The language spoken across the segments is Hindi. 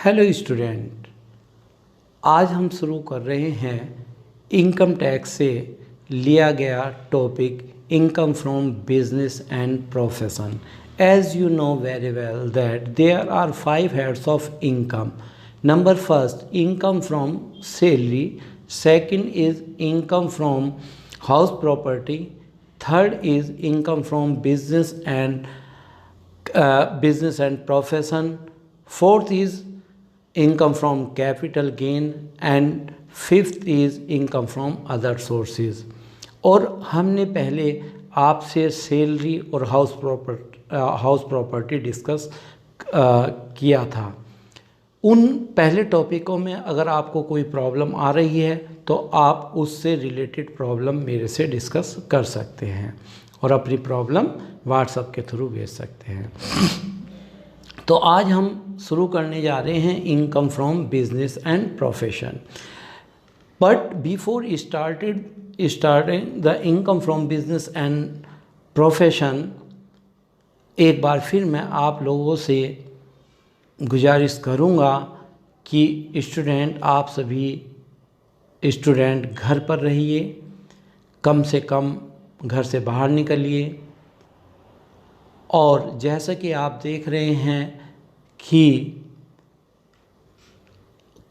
हेलो स्टूडेंट, आज हम शुरू कर रहे हैं इनकम टैक्स से लिया गया topic income from business and profession. As you know very well that there are 5 heads of income. Number first, income from salary. Second is income from house property. Third is income from business and profession. Fourth is income from capital gain and fifth is income from other sources। और हमने पहले आपसे सैलरी और हाउस प्रॉपर्टी डिस्कस किया था। उन पहले टॉपिकों में अगर आपको कोई प्रॉब्लम आ रही है तो आप उससे रिलेटेड प्रॉब्लम मेरे से डिस्कस कर सकते हैं और अपनी प्रॉब्लम व्हाट्सएप के थ्रू भेज सकते हैं। तो आज हम शुरू करने जा रहे हैं income from business and profession. But before starting the income from business and profession, एक बार फिर मैं आप लोगों से गुजारिश करूंगा कि स्टूडेंट, आप सभी स्टूडेंट घर पर रहिए, कम से कम घर से बाहर निकलिए। और जैसा कि आप देख रहे हैं कि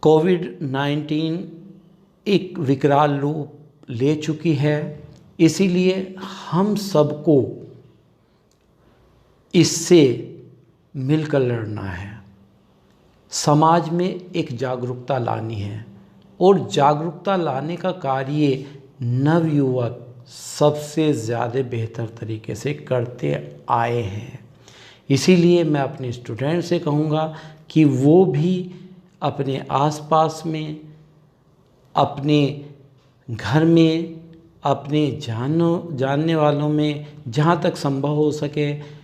कोविड-19 एक विकराल रूप ले चुकी है, इसीलिए हम सबको इससे मिलकर लड़ना है। समाज में एक जागरूकता लानी है और जागरूकता लाने का कार्य नवयुवक सबसे ज़्यादा बेहतर तरीके से करते आए हैं। इसीलिए मैं अपने स्टूडेंट से कहूँगा कि वो भी अपने आसपास में, अपने घर में, अपने जानने वालों में जहाँ तक संभव हो सके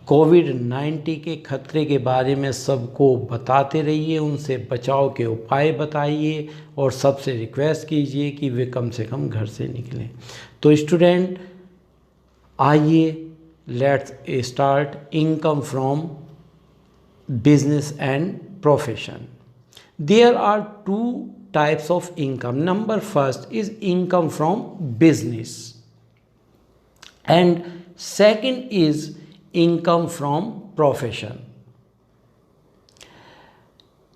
कोविड-19 के खतरे के बारे में सबको बताते रहिए, उनसे बचाव के उपाय बताइए और सबसे रिक्वेस्ट कीजिए कि वे कम से कम घर से निकलें। तो स्टूडेंट, आइए let's start income from business and profession. There are 2 types of income. Number first is income from business and second is income from profession।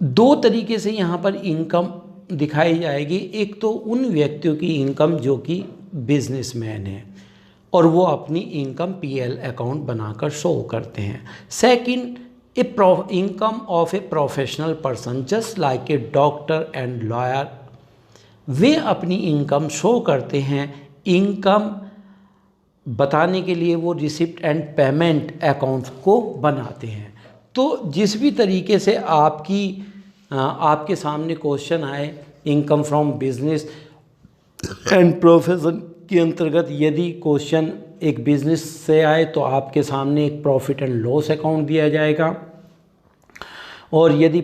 दो तरीके से यहाँ पर इनकम दिखाई जाएगी। एक तो उन व्यक्तियों की इनकम जो कि बिजनेसमैन है और वो अपनी इनकम पीएल अकाउंट बनाकर शो करते हैं। Second, income of a professional person just like a doctor and lawyer. वे अपनी इनकम शो करते हैं। इनकम बताने के लिए वो रिसिप्ट एंड पेमेंट अकाउंट्स को बनाते हैं। तो जिस भी तरीके से आपके सामने क्वेश्चन आए income from business and profession के अंतर्गत, यदि क्वेश्चन एक बिजनेस से आए तो आपके सामने एक प्रॉफिट एंड लॉस अकाउंट दिया जाएगा और यदि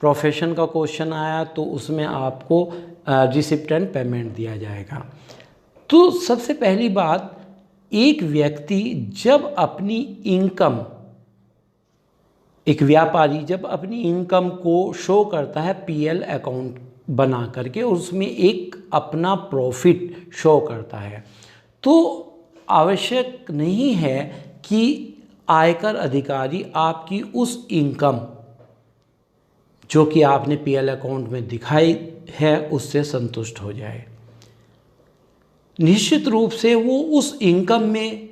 प्रोफेशन का क्वेश्चन आया तो उसमें आपको रिसिप्ट एंड पेमेंट दिया जाएगा। तो सबसे पहली बात, एक व्यक्ति जब अपनी इनकम, एक व्यापारी जब अपनी इनकम को शो करता है पीएल अकाउंट बना करके और उसमें एक अपना प्रॉफिट शो करता है, तो आवश्यक नहीं है कि आयकर अधिकारी आपकी उस इनकम जो कि आपने पीएल अकाउंट में दिखाई है उससे संतुष्ट हो जाए। निश्चित रूप से वो उस इनकम में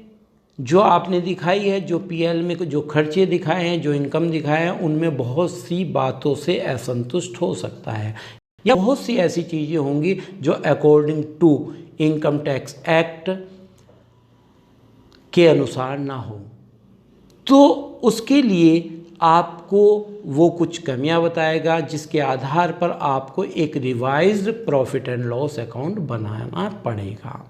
जो आपने दिखाई है, जो पीएल में जो खर्चे दिखाए हैं, जो इनकम दिखाए हैं, उनमें बहुत सी बातों से असंतुष्ट हो सकता है या बहुत सी ऐसी चीज़ें होंगी जो according to income tax act के अनुसार ना हो। तो उसके लिए आपको वो कुछ कमियां बताएगा जिसके आधार पर आपको एक revised profit and loss account बनाना पड़ेगा।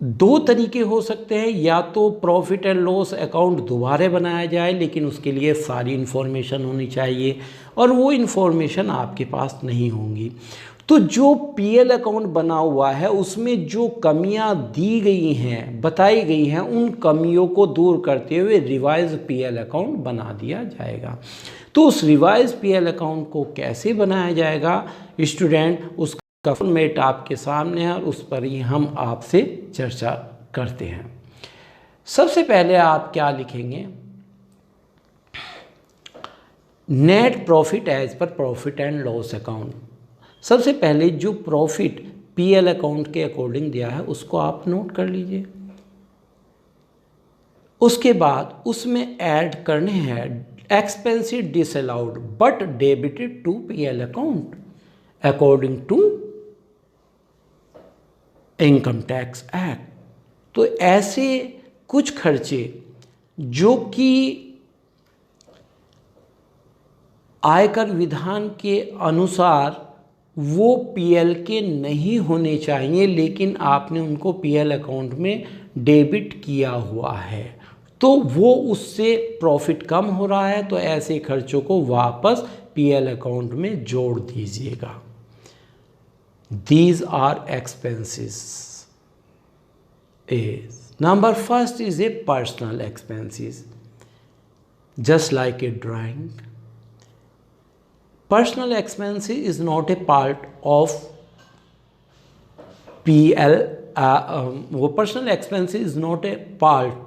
2 तरीके हो सकते हैं, या तो प्रॉफिट एंड लॉस अकाउंट दोबारा बनाया जाए लेकिन उसके लिए सारी इन्फॉर्मेशन होनी चाहिए और वो इन्फॉर्मेशन आपके पास नहीं होंगी। तो जो पीएल अकाउंट बना हुआ है उसमें जो कमियां दी गई हैं, बताई गई हैं, उन कमियों को दूर करते हुए रिवाइज पीएल अकाउंट बना दिया जाएगा। तो उस रिवाइज पीएल अकाउंट को कैसे बनाया जाएगा स्टूडेंट, उसका फॉर्मेट आपके सामने है और उस पर ही हम आपसे चर्चा करते हैं। सबसे पहले आप क्या लिखेंगे, net profit as per profit and loss account. सबसे पहले जो प्रॉफिट पीएल अकाउंट के अकॉर्डिंग दिया है उसको आप नोट कर लीजिए। उसके बाद उसमें ऐड करने हैं expensive disallowed but debited to PL account according to income tax act. तो ऐसे कुछ खर्चे जो कि आयकर विधान के अनुसार वो पीएल के नहीं होने चाहिए, लेकिन आपने उनको पीएल अकाउंट में डेबिट किया हुआ है, तो वो उससे प्रॉफिट कम हो रहा है, तो ऐसे खर्चों को वापस पीएल अकाउंट में जोड़ दीजिएगा। These are expenses. Number first is a personal expenses, just like a drawing. Personal expenses is not a part of PL. वो personal expenses is not a part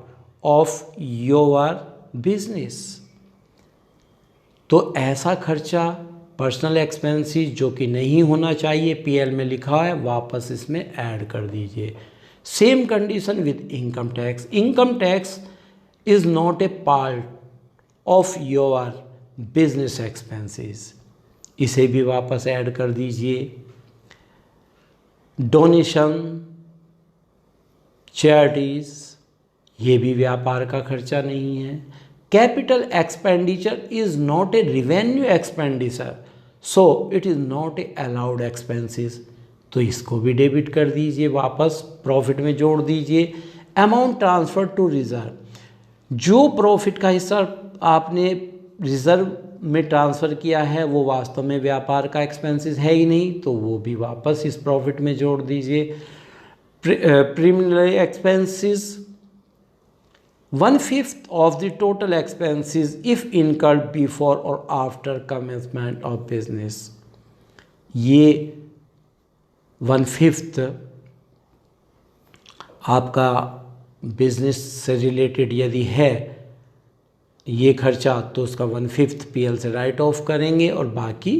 of your business. तो ऐसा खर्चा पर्सनल एक्सपेंसेस जो कि नहीं होना चाहिए पीएल में लिखा है, वापस इसमें ऐड कर दीजिए। Same condition with income tax. Income tax is not a part of your business expenses, इसे भी वापस ऐड कर दीजिए। डोनेशन, चैरिटीज, ये भी व्यापार का खर्चा नहीं है। Capital expenditure is not a revenue expenditure, so it is not a allowed expenses, तो इसको भी डेबिट कर दीजिए, वापस प्रॉफिट में जोड़ दीजिए। अमाउंट ट्रांसफर टू रिजर्व, जो प्रॉफिट का हिस्सा आपने रिजर्व में ट्रांसफ़र किया है वो वास्तव में व्यापार का एक्सपेंसेस है ही नहीं, तो वो भी वापस इस प्रॉफिट में जोड़ दीजिए। Preliminary expenses 1/5 of the total expenses if incurred before और आफ्टर कमेंसमेंट ऑफ बिजनेस। ये 1/5 आपका बिजनेस से रिलेटेड यदि है ये खर्चा, तो उसका 1/5 पीएल से राइट ऑफ करेंगे और बाकी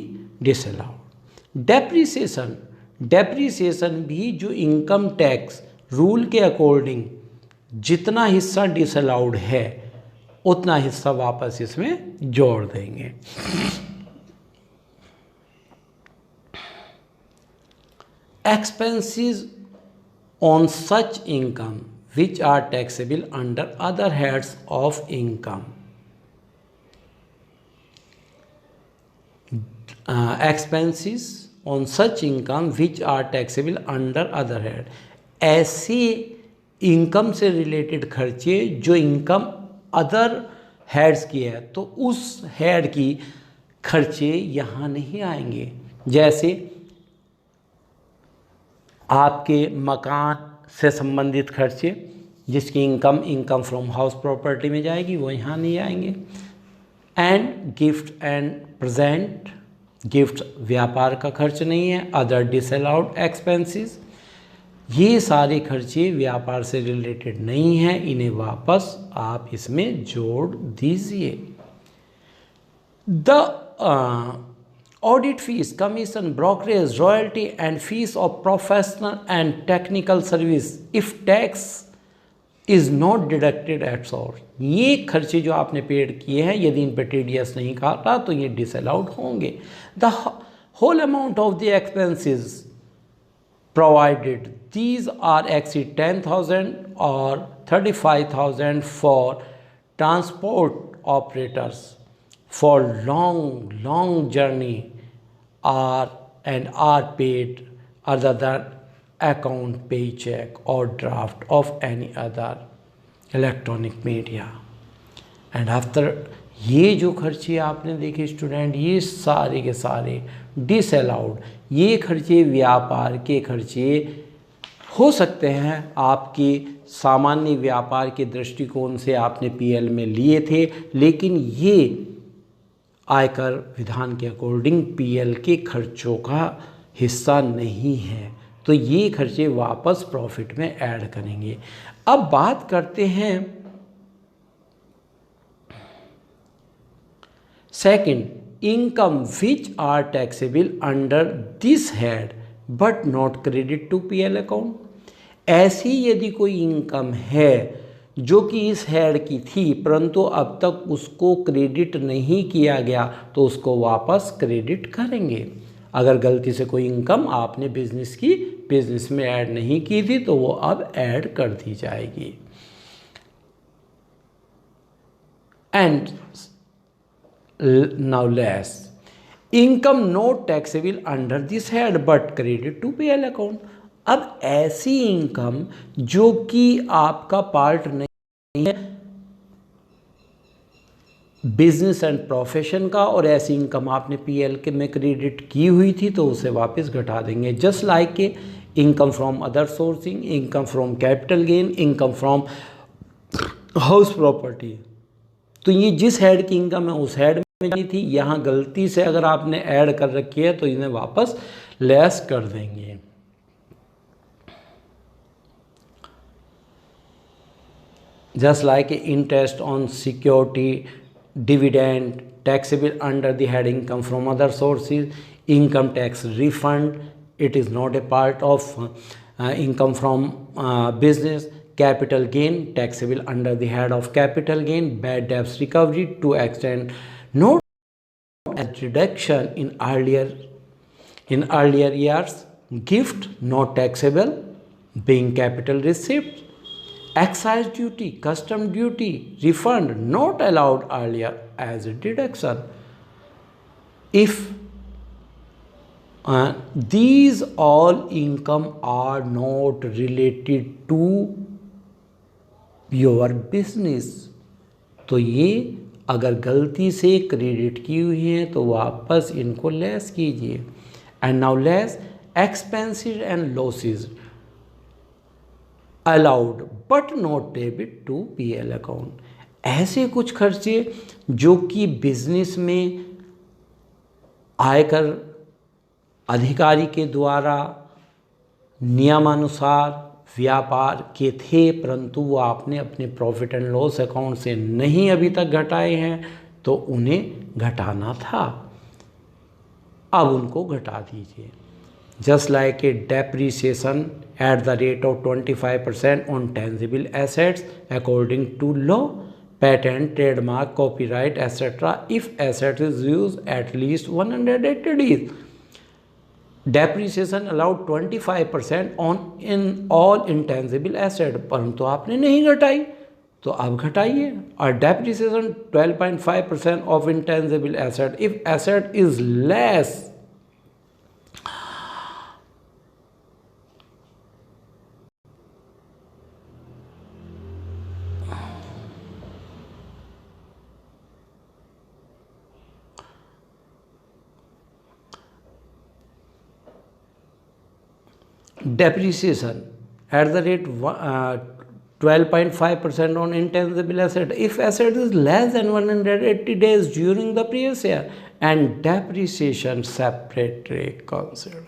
डिसअलाउड। डेप्रीसिएशन, डेप्रीसिएशन भी जो इनकम टैक्स रूल के अकॉर्डिंग जितना हिस्सा डिसअलाउड है उतना हिस्सा वापस इसमें जोड़ देंगे। Expenses on such income which are taxable under other heads of income. Expenses on such income which are taxable under other head, ऐसे इनकम से रिलेटेड खर्चे जो इनकम अदर हेड्स की है, तो उस हेड की खर्चे यहाँ नहीं आएंगे। जैसे आपके मकान से संबंधित खर्चे जिसकी इनकम फ्रॉम हाउस प्रॉपर्टी में जाएगी, वो यहाँ नहीं आएंगे। And gift and present, gift व्यापार का खर्च नहीं है। अदर डिसअलाउड एक्सपेंसेस, ये सारे खर्चे व्यापार से रिलेटेड नहीं हैं, इन्हें वापस आप इसमें जोड़ दीजिए। The audit fees, commission, brokerage, royalty and fees of professional and technical service if tax is not deducted at source, ये खर्चे जो आपने पेड किए हैं यदि इन पर टीडीएस नहीं काटा तो ये डिसअलाउड होंगे। The whole amount of the expenses provided these are exceed 10,000 or 35,000 for transport operators for long journey are paid other than account, paycheck or draft of any other electronic media। and after ये जो खर्चे आपने देखे स्टूडेंट, ये सारे के सारे डिसअलाउड, ये खर्चे व्यापार के खर्चे हो सकते हैं, आपके सामान्य व्यापार के दृष्टिकोण से आपने पीएल में लिए थे, लेकिन ये आयकर विधान के अकॉर्डिंग पीएल के खर्चों का हिस्सा नहीं है, तो ये खर्चे वापस प्रॉफिट में ऐड करेंगे। अब बात करते हैं second, income which are taxable under this head but not credit to PL account. ऐसी यदि कोई इनकम है जो कि इस हेड की थी परंतु अब तक उसको क्रेडिट नहीं किया गया, तो उसको वापस क्रेडिट करेंगे। अगर गलती से कोई इनकम आपने बिजनेस की, बिजनेस में ऐड नहीं की थी, तो वो अब ऐड कर दी जाएगी। And now less income not taxable under this head but credit to PL account. अब ऐसी इनकम जो कि आपका पार्ट नहीं है बिजनेस एंड प्रोफेशन का, और ऐसी इनकम आपने पीएल के में क्रेडिट की हुई थी, तो उसे वापस घटा देंगे। जस्ट लाइक के income from other sourcing, income from capital gain, income from house property. तो ये जिस हेड की इनकम है उस हेड में जानी थी, यहाँ गलती से अगर आपने ऐड कर रखी है तो इन्हें वापस लेस कर देंगे। Just like interest on security, dividend, taxable under the head income from other sources, income tax refund, it is not a part of income from business. Capital gain, taxable under the head of capital gain. Bad debts recovery to extent not as deduction in earlier years. Gift not taxable being capital receipt. Excise duty, custom duty, refund not allowed earlier as a deduction. If these all income are not related to your business, तो ये अगर गलती से क्रेडिट की हुई है तो वापस इनको लेस कीजिए। And now less expenses and losses allowed but not debit to PL account. ऐसे कुछ खर्चे जो कि बिजनेस में आयकर अधिकारी के द्वारा नियमानुसार व्यापार के थे परंतु वो आपने अपने प्रॉफिट एंड लॉस अकाउंट से नहीं अभी तक घटाए हैं, तो उन्हें घटाना था, अब उनको घटा दीजिए। Just like a depreciation at the rate of 25% on tangible assets according to law, patent, trademark, copyright, etc. if asset is used at least 180 days. Depreciation allowed 25% on in all intangible asset, परंतु आपने नहीं घटाई तो अब घटाइए। और depreciation 12.5% of intangible asset if asset is less depreciation at the rate 12.5% on intangible asset if asset is less than 180 days during the previous year and depreciation separately considered।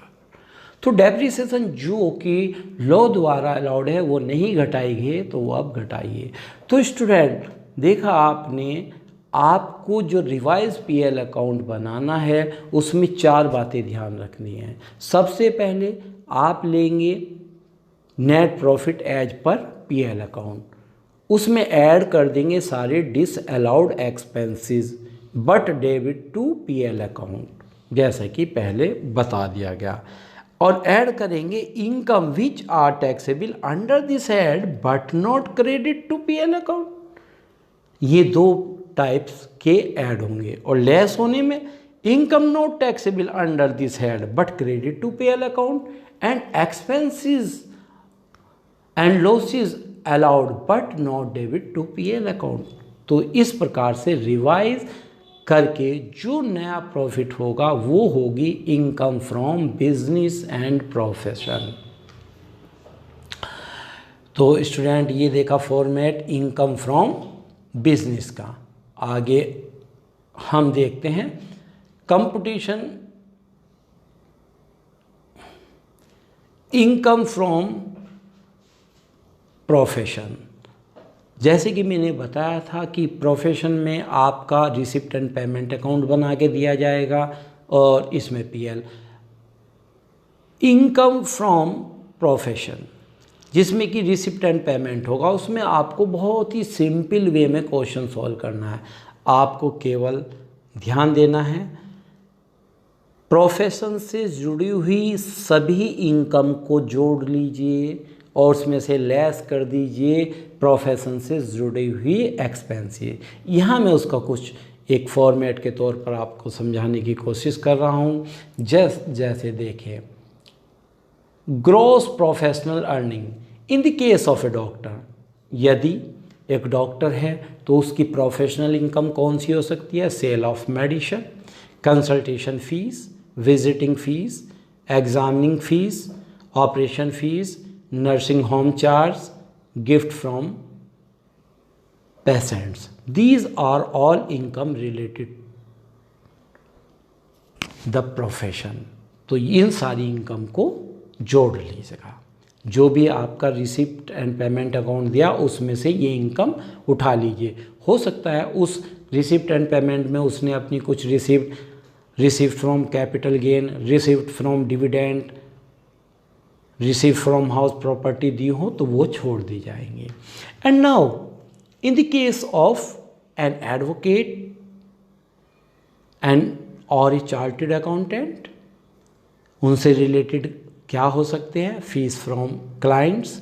तो डेप्रिसिएशन जो कि लॉ द्वारा अलाउड है वो नहीं घटाएंगे, तो वो अब घटाइए। तो स्टूडेंट देखा आपने, आपको जो रिवाइज पीएल अकाउंट बनाना है उसमें 4 बातें ध्यान रखनी है। सबसे पहले आप लेंगे net profit as per PL account, उसमें ऐड कर देंगे सारे disallowed expenses but debit to PL account, जैसा कि पहले बता दिया गया। और ऐड करेंगे income which are taxable under this head but not credit to PL account. ये 2 टाइप्स के ऐड होंगे। और लेस होने में income not taxable under this head but credit to PL account and expenses and losses allowed but not debit to PL account। तो इस प्रकार से रिवाइज करके जो नया प्रॉफिट होगा वो होगी income from business and profession. तो स्टूडेंट ये देखा फॉर्मेट इनकम फ्रॉम बिजनेस का। आगे हम देखते हैं कंपटीशन इनकम फ्रॉम प्रोफेशन। जैसे कि मैंने बताया था कि प्रोफेशन में आपका रिसिप्ट एंड पेमेंट अकाउंट बना के दिया जाएगा और इसमें पीएल। इनकम फ्रॉम प्रोफेशन जिसमें कि रिसिप्ट एंड पेमेंट होगा, उसमें आपको बहुत ही सिंपल वे में क्वेश्चन सॉल्व करना है। आपको केवल ध्यान देना है प्रोफेशन से जुड़ी हुई सभी इनकम को जोड़ लीजिए और उसमें से लेस कर दीजिए प्रोफेशन से जुड़ी हुई एक्सपेंसेस। यहाँ मैं उसका कुछ एक फॉर्मेट के तौर पर आपको समझाने की कोशिश कर रहा हूँ। जैसे देखें gross professional earning in the case of A doctor. यदि एक डॉक्टर है तो उसकी प्रोफेशनल इनकम कौन सी हो सकती है? Sale of medicine, consultation fees, visiting fees, examining fees, operation fees, nursing home charge, gift from patients. These are all income related the profession. तो इन सारी इनकम को जोड़ लीजिएगा। जो भी आपका रिसिप्ट एंड पेमेंट अकाउंट दिया उसमें से ये इनकम उठा लीजिए। हो सकता है उस रिसिप्ट एंड पेमेंट में उसने अपनी कुछ receipt from capital gain, receipt from dividend, receive from house property दी हो तो वो छोड़ दी जाएंगी। And now in the case of an advocate and और ए चार्टेड अकाउंटेंट, उनसे रिलेटेड क्या हो सकते हैं? Fees from clients,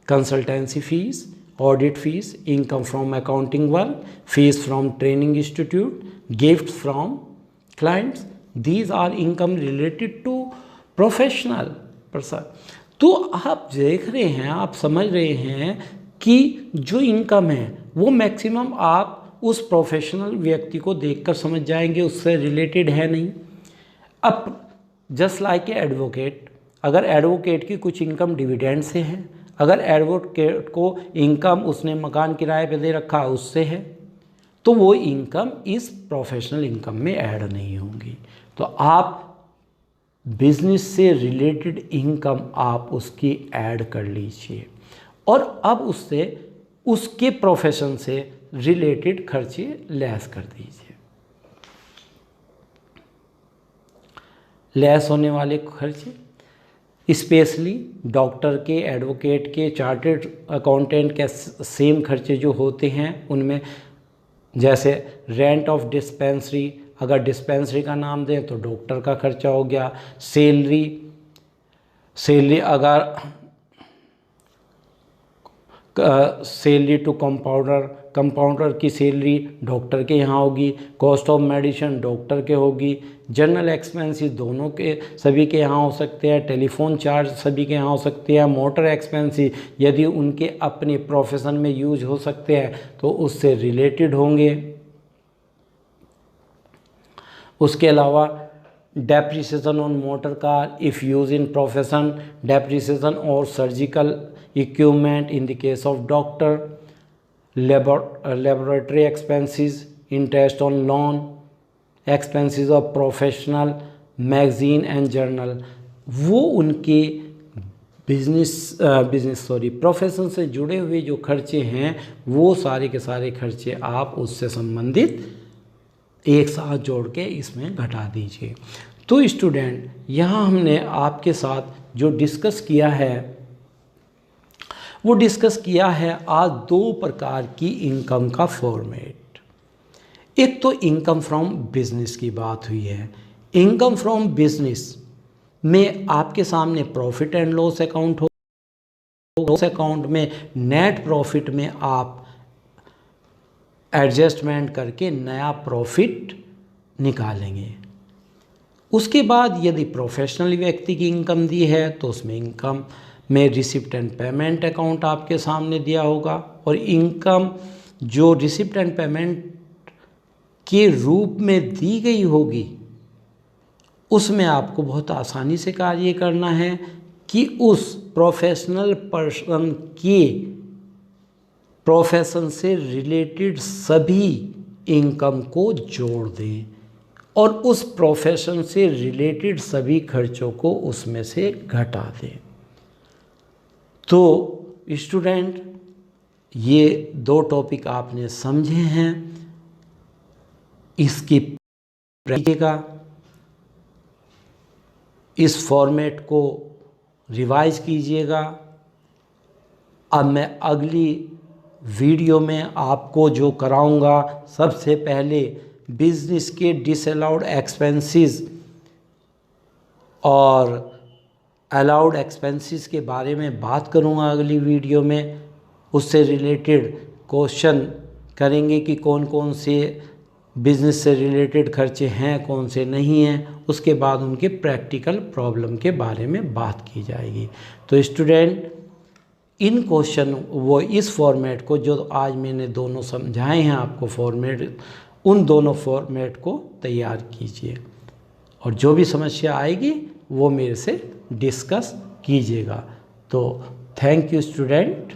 consultancy fees, audit fees, income from accounting work, fees from training institute, gift from clients. These are income related to professional person. तो आप देख रहे हैं, आप समझ रहे हैं कि जो इनकम है वो मैक्सिमम आप उस प्रोफेशनल व्यक्ति को देखकर समझ जाएंगे, उससे रिलेटेड है नहीं। अब जस्ट लाइक ए एडवोकेट, अगर एडवोकेट की कुछ इनकम डिविडेंड से है, अगर एडवोकेट को इनकम उसने मकान किराए पे दे रखा है उससे है, तो वो इनकम इस प्रोफेशनल इनकम में ऐड नहीं होंगी। तो आप बिजनेस से रिलेटेड इनकम आप उसकी ऐड कर लीजिए और अब उससे उसके प्रोफेशन से रिलेटेड खर्चे लेस कर दीजिए। लेस होने वाले खर्चे स्पेशली डॉक्टर के, एडवोकेट के, चार्टेड अकाउंटेंट के सेम खर्चे जो होते हैं उनमें, जैसे रेंट ऑफ डिस्पेंसरी, अगर डिस्पेंसरी का नाम दें तो डॉक्टर का खर्चा हो गया। सैलरी अगर सैलरी टू कंपाउंडर की सैलरी डॉक्टर के यहाँ होगी। कॉस्ट ऑफ मेडिसिन डॉक्टर के होगी। जनरल एक्सपेंसेस दोनों के सभी के यहाँ हो सकते हैं। टेलीफोन चार्ज सभी के यहाँ हो सकते हैं। मोटर एक्सपेंसेस यदि उनके अपने प्रोफेशन में यूज हो सकते हैं तो उससे रिलेटेड होंगे। उसके अलावा depreciation on motor car if use in profession, depreciation और surgical equipment in the case of doctor, laboratory expenses, interest on loan, expenses of professional magazine and journal. वो उनके प्रोफेशन से जुड़े हुए जो खर्चे हैं वो सारे के सारे खर्चे आप उससे संबंधित एक साथ जोड़ के इसमें घटा दीजिए। तो स्टूडेंट, यहाँ हमने आपके साथ जो डिस्कस किया है वो डिस्कस किया है आज दो प्रकार की इनकम का फॉर्मेट। एक तो इनकम फ्रॉम बिजनेस की बात हुई है। इनकम फ्रॉम बिजनेस में आपके सामने प्रॉफिट एंड लॉस अकाउंट हो, लॉस अकाउंट में नेट प्रॉफिट में आप एडजस्टमेंट करके नया प्रॉफिट निकालेंगे। उसके बाद यदि प्रोफेशनल व्यक्ति की इनकम दी है तो उसमें इनकम में रिसिप्ट एंड पेमेंट अकाउंट आपके सामने दिया होगा और इनकम जो रिसिप्ट एंड पेमेंट के रूप में दी गई होगी उसमें आपको बहुत आसानी से कार्य करना है कि उस प्रोफेशनल पर्सन के प्रोफेशन से रिलेटेड सभी इनकम को जोड़ दें और उस प्रोफेशन से रिलेटेड सभी खर्चों को उसमें से घटा दें। तो स्टूडेंट, ये 2 टॉपिक आपने समझे हैं, इसकी प्रैक्टिका इस फॉर्मेट को रिवाइज कीजिएगा। अब मैं अगली वीडियो में आपको जो कराऊंगा, सबसे पहले बिजनेस के डिसअलाउड एक्सपेंसेस और अलाउड एक्सपेंसेस के बारे में बात करूंगा अगली वीडियो में। उससे रिलेटेड क्वेश्चन करेंगे कि कौन कौन से बिजनेस से रिलेटेड खर्चे हैं, कौन से नहीं हैं। उसके बाद उनके प्रैक्टिकल प्रॉब्लम के बारे में बात की जाएगी। तो स्टूडेंट, इन क्वेश्चन वो इस फॉर्मेट को जो आज मैंने दोनों समझाए हैं आपको फॉर्मेट, उन दोनों फॉर्मेट को तैयार कीजिए और जो भी समस्या आएगी वो मेरे से डिस्कस कीजिएगा। तो थैंक यू स्टूडेंट।